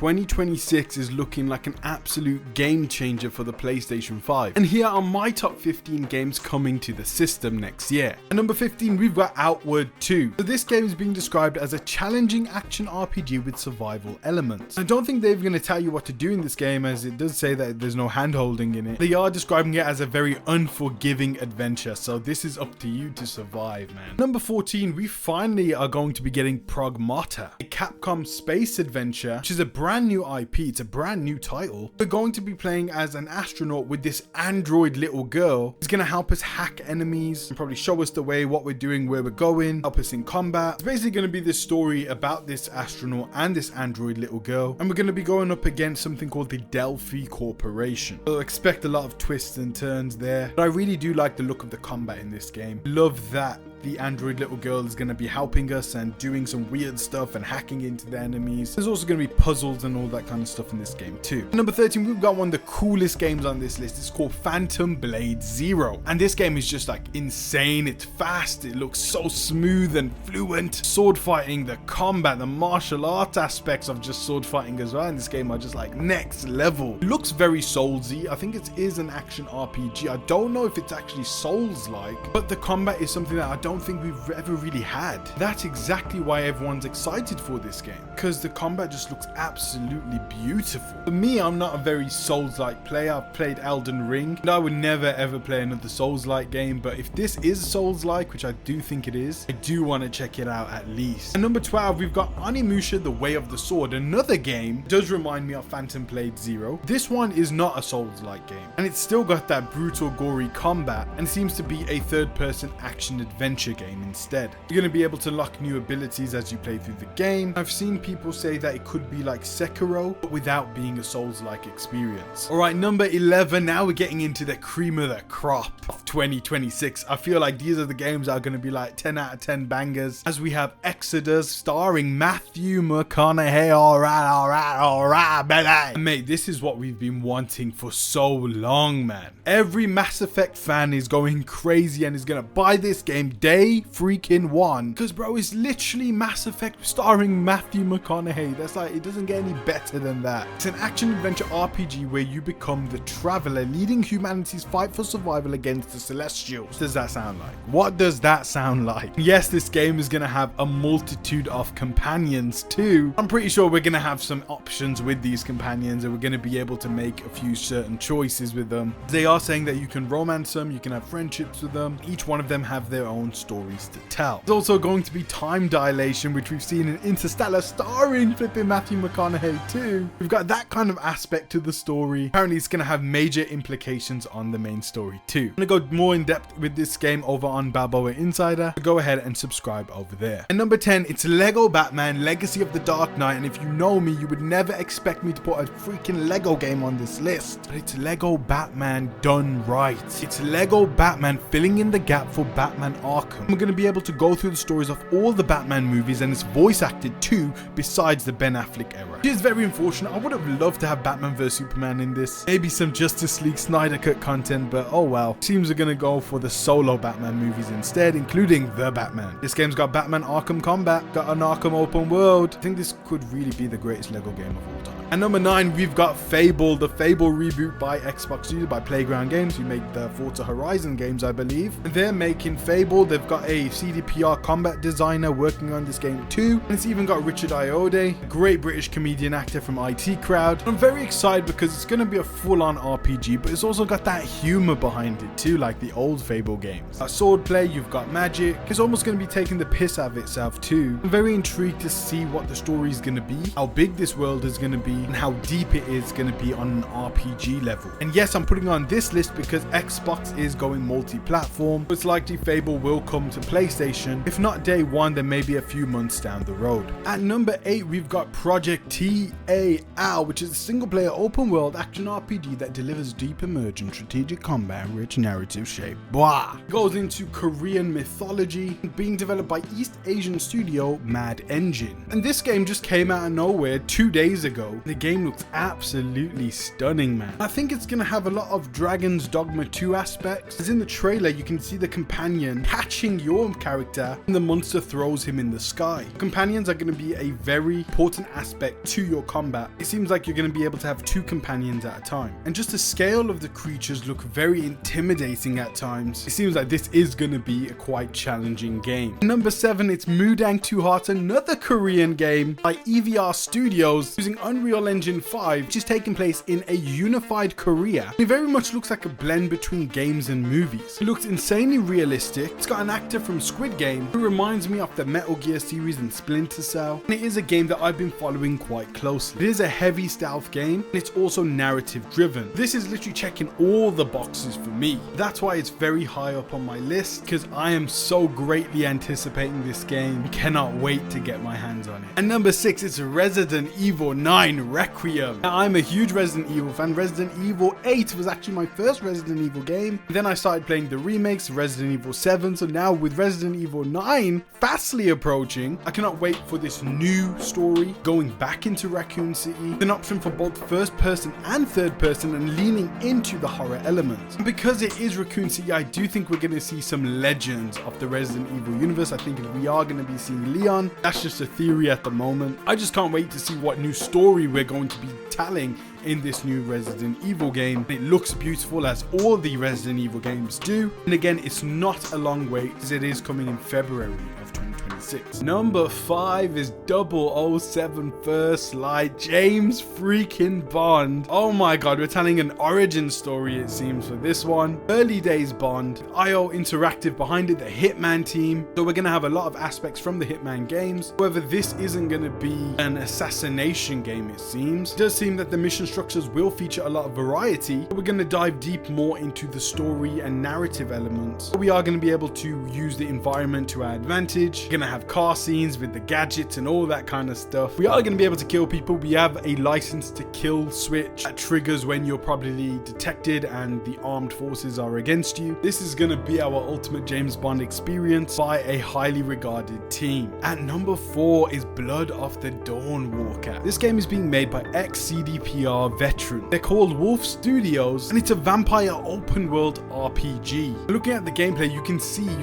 2026 is looking like an absolute game changer for the PlayStation 5. And here are my top 15 games coming to the system next year. At number 15, we've got Outward 2. So this game is being described as a challenging action RPG with survival elements. I don't think they're going to tell you what to do in this game, as it does say that there's no hand-holding in it. They are describing it as a very unforgiving adventure, so this is up to you to survive, man. Number 14, we finally are going to be getting Pragmata, a Capcom space adventure, which is a brand new IP. It's a brand new title. We're going to be playing as an astronaut with this android little girl who's going to help us hack enemies and probably show us the way, what we're doing, where we're going, help us in combat. It's basically going to be this story about this astronaut and this android little girl, and we're going to be going up against something called the Delphi Corporation. So expect a lot of twists and turns there, but I really do like the look of the combat in this game. Love that the android little girl is going to be helping us and doing some weird stuff and hacking into the enemies. There's also going to be puzzles and all that kind of stuff in this game too. Number 13, we've got one of the coolest games on this list. It's called Phantom Blade Zero, and this game is just like insane. It's fast, it looks so smooth and fluent. Sword fighting, the combat, the martial arts aspects of just sword fighting as well in this game are just like next level. It looks very Soulsy. I think it is an action RPG. I don't know if it's actually Souls-like, but the combat is something that I don't think we've ever really had. That's exactly why everyone's excited for this game, because the combat just looks absolutely beautiful. For me, I'm not a very Souls-like player. I've played Elden Ring, and I would never ever play another Souls-like game, but if this is Souls-like, which I do think it is, I do want to check it out at least. And number 12, we've got Onimusha: The Way of the Sword. Another game does remind me of Phantom Blade Zero. This one is not a Souls-like game, and it's still got that brutal, gory combat, and seems to be a third-person action adventure game instead. You're going to be able to lock new abilities as you play through the game. I've seen people say that it could be like Sekiro, but without being a Souls-like experience. Alright, number 11, now we're getting into the cream of the crop of 2026. I feel like these are the games that are going to be like 10 out of 10 bangers, as we have Exodus starring Matthew McConaughey. Alright, baby. Mate, this is what we've been wanting for so long, man. Every Mass Effect fan is going crazy and is going to buy this game day freaking one, because bro, it's literally Mass Effect starring Matthew McConaughey. That's like, it doesn't get any better than that. It's an action adventure RPG where you become the Traveler, leading humanity's fight for survival against the Celestials. What does that sound like? What does that sound like? Yes, this game is gonna have a multitude of companions too. I'm pretty sure we're gonna have some options with these companions, and we're gonna be able to make a few certain choices with them. They are saying that you can romance them, you can have friendships with them. Each one of them have their own stories to tell. There's also going to be time dilation, which we've seen in Interstellar starring flipping Matthew McConaughey too. We've got that kind of aspect to the story. Apparently it's going to have major implications on the main story too. I'm going to go more in depth with this game over on Balboa Insider, so go ahead and subscribe over there. And number 10, it's Lego Batman Legacy of the Dark Knight, and if you know me, you would never expect me to put a freaking Lego game on this list, but it's Lego Batman done right. It's Lego Batman filling in the gap for Batman Arkham. We're going to be able to go through the stories of all the Batman movies, and it's voice acted too, besides the Ben Affleck era. It is very unfortunate. I would have loved to have Batman vs Superman in this. Maybe some Justice League Snyder Cut content, but oh well. Teams are going to go for the solo Batman movies instead, including The Batman. This game's got Batman Arkham Combat, got an Arkham open world. I think this could really be the greatest Lego game of all time. And number 9, we've got Fable, the Fable reboot by Xbox Studios, by Playground Games, who make the Forza Horizon games, I believe. They're making Fable. They've got a CDPR combat designer working on this game too. And it's even got Richard Ayoade, a great British comedian actor from IT Crowd. I'm very excited because it's going to be a full-on RPG, but it's also got that humor behind it too, like the old Fable games. Swordplay, you've got magic. It's almost going to be taking the piss out of itself too. I'm very intrigued to see what the story is going to be, how big this world is going to be, and how deep it is going to be on an RPG level. And yes, I'm putting on this list because Xbox is going multi-platform. It's likely Fable will come to PlayStation. If not day one, then maybe a few months down the road. At number 8, we've got Project TAL, which is a single-player open-world action RPG that delivers deep immersion, strategic combat, and rich narrative shape. Blah! It goes into Korean mythology, being developed by East Asian studio Mad Engine. And this game just came out of nowhere 2 days ago. The game looks absolutely stunning, man. I think it's gonna have a lot of Dragon's Dogma 2 aspects, as in the trailer you can see the companion catch catching your character and the monster throws him in the sky. Companions are going to be a very important aspect to your combat. It seems like you're going to be able to have 2 companions at a time. And just the scale of the creatures look very intimidating at times. It seems like this is going to be a quite challenging game. Number 7, it's Mudang 2 Hearts, another Korean game by EVR Studios using Unreal Engine 5, which is taking place in a unified Korea. It very much looks like a blend between games and movies. It looks insanely realistic. It's got an actor from Squid Game who reminds me of the Metal Gear series and Splinter Cell. And it is a game that I've been following quite closely. It is a heavy stealth game and it's also narrative driven. This is literally checking all the boxes for me. That's why it's very high up on my list, because I am so greatly anticipating this game. I cannot wait to get my hands on it. And number 6, it's Resident Evil 9 Requiem. Now, I'm a huge Resident Evil fan. Resident Evil 8 was actually my first Resident Evil game. Then I started playing the remakes, Resident Evil 7. So now with Resident Evil 9 fastly approaching, I cannot wait for this new story going back into Raccoon City. An option for both first person and third person and leaning into the horror elements. And because it is Raccoon City, I do think we're going to see some legends of the Resident Evil universe. I think we are going to be seeing Leon. That's just a theory at the moment. I just can't wait to see what new story we're going to be telling in this new Resident Evil game. It looks beautiful, as all the Resident Evil games do. And again, it's not a long wait, as it is coming in February of 2026. Number 5 is 007 First Light, James freaking Bond. Oh my god, we're telling an origin story, it seems, for this one. Early days Bond, IO Interactive behind it, the Hitman team. So we're going to have a lot of aspects from the Hitman games. However, this isn't going to be an assassination game, it seems. It does seem that the mission structures will feature a lot of variety, but we're going to dive deep more into the story and narrative elements. We are going to be able to use the environment to our advantage. We're going to have car scenes with the gadgets and all that kind of stuff. We are going to be able to kill people. We have a license to kill switch that triggers when you're probably detected and the armed forces are against you. This is going to be our ultimate James Bond experience by a highly regarded team. At number 4 is Blood of the Dawnwalker. This game is being made by ex-CDPR veteran. They're called Wolf Studios, and it's a vampire open world RPG. Looking at the gameplay, you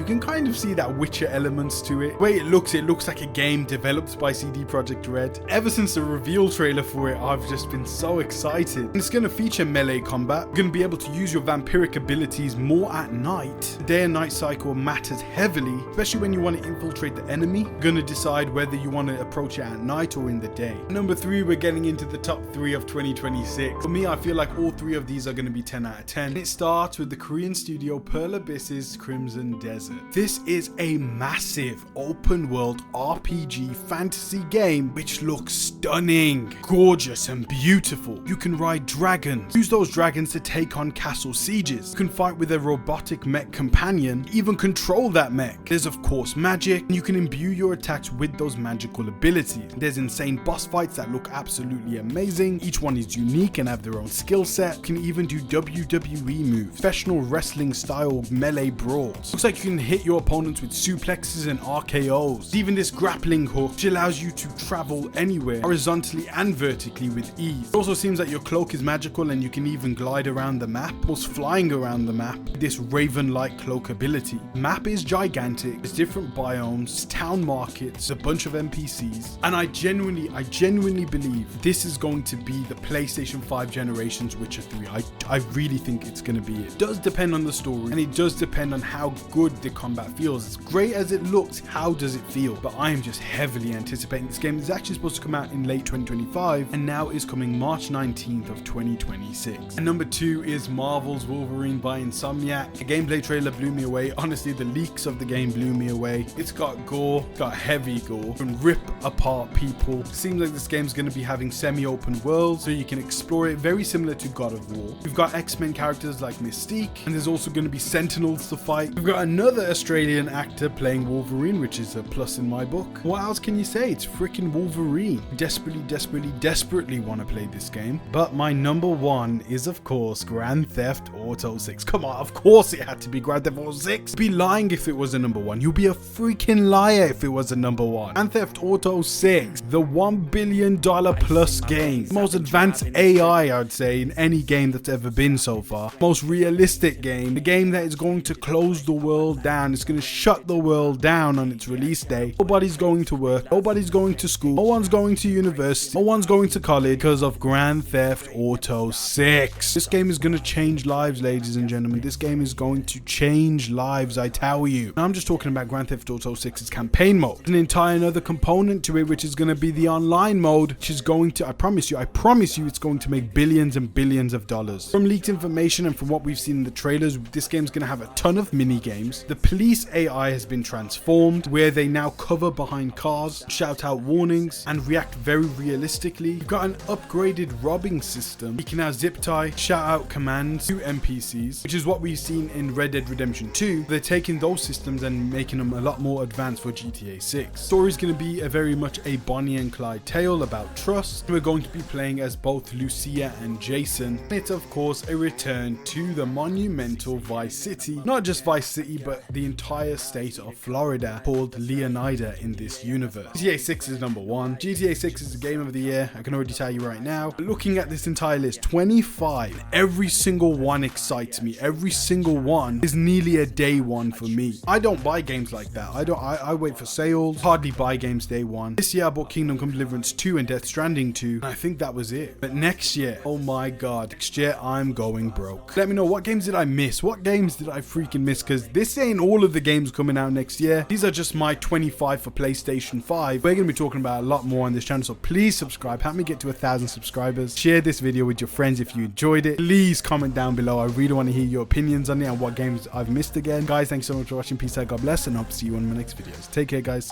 can kind of see that Witcher elements to it. The way it looks like a game developed by CD Projekt Red. Ever since the reveal trailer for it, I've just been so excited. And it's going to feature melee combat. You're going to be able to use your vampiric abilities more at night. The day and night cycle matters heavily, especially when you want to infiltrate the enemy. You're going to decide whether you want to approach it at night or in the day. Number 3, we're getting into the top 3 of 2026. For me, I feel like all 3 of these are going to be 10 out of 10. It starts with the Korean studio Pearl Abyss's Crimson Desert. This is a massive open world RPG fantasy game which looks stunning, gorgeous and beautiful. You can ride dragons, use those dragons to take on castle sieges. You can fight with a robotic mech companion, even control that mech. There's of course magic, and you can imbue your attacks with those magical abilities. There's insane boss fights that look absolutely amazing. Each one is unique and have their own skill set. You can even do WWE moves, professional wrestling style melee brawls. Looks like you can hit your opponents with suplexes and RKOs. Even this grappling hook, which allows you to travel anywhere, horizontally and vertically with ease. It also seems that your cloak is magical and you can even glide around the map, almost flying around the map with this raven-like cloak ability. The map is gigantic, there's different biomes, town markets, a bunch of NPCs, and I genuinely believe this is going to be the PlayStation 5 generation's Witcher 3. I really think it's going to be it. It does depend on the story, and it does depend on how good the combat feels. As great as it looks, how does it feel? But I am just heavily anticipating this game. It's actually supposed to come out in late 2025, and now is coming March 19th of 2026. And number 2 is Marvel's Wolverine by Insomniac. The gameplay trailer blew me away. Honestly, the leaks of the game blew me away. It's got gore, got heavy gore. You can rip apart people. It seems like this game's going to be having semi-open worlds, so you can explore it, very similar to God of War. We've got X-Men characters like Mystique, and there's also going to be Sentinels to fight. We've got another Australian actor playing Wolverine, which is a plus in my book. What else can you say? It's freaking Wolverine. Desperately want to play this game. But my number one is, of course, Grand Theft Auto 6. Come on, of course it had to be Grand Theft Auto 6. You'd be lying if it was a number one. You'd be a freaking liar if it was a number one. Grand Theft Auto 6, the $1 billion plus game. Most advanced AI, I'd say, in any game that's ever been so far. Most realistic game. The game that is going to close the world down. It's going to shut the world down on its release day. Nobody's going to work. Nobody's going to school. No one's going to university. No one's going to college because of Grand Theft Auto 6. This game is going to change lives, ladies and gentlemen. This game is going to change lives, I tell you. Now, I'm just talking about Grand Theft Auto 6's campaign mode. There's an entire another component to it, which is going to be the online mode, which is going to, I promise you, it's going to make billions and billions of dollars. From leaked information and from what we've seen in the trailers, this game's going to have a ton of mini games. The police AI has been transformed, where they now cover behind cars, shout out warnings, and react very realistically. You've got an upgraded robbing system. You can now zip tie, shout out commands to NPCs, which is what we've seen in Red Dead Redemption 2. They're taking those systems and making them a lot more advanced for GTA 6. Story's going to be very much a Bonnie and Clyde tale about trust. We're going to be playing as both Lucia and Jason. It's of course a return to the monumental Vice City. Not just Vice City, but the entire state of Florida, called Leonida in this universe. GTA 6 is number one. GTA 6 is the game of the year. I can already tell you right now. But looking at this entire list, 25, every single one excites me. Every single one is nearly a day one for me. I don't buy games like that. I wait for sales. Hardly buy games day one. This year I bought Kingdom Come Deliverance 2 and Death Stranding 2. And I think that was it. But next year, oh my god, next year I'm going broke. Let me know, what games did I miss? What games did I freaking miss? Because this ain't all of the games coming out next year. These are just my 25 for PlayStation 5. We're going to be talking about a lot more on this channel, so please subscribe. Help me get to 1,000 subscribers. Share this video with your friends if you enjoyed it. Please comment down below. I really want to hear your opinions on it and what games I've missed again. Guys, thanks so much for watching. Peace out, God bless, and I hope to see you on my next videos. Take care, guys.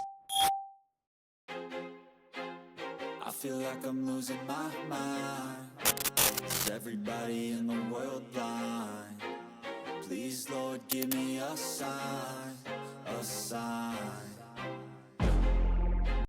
I feel like I'm losing my mind. Is everybody in the world blind? Please, Lord, give me a sign, a sign.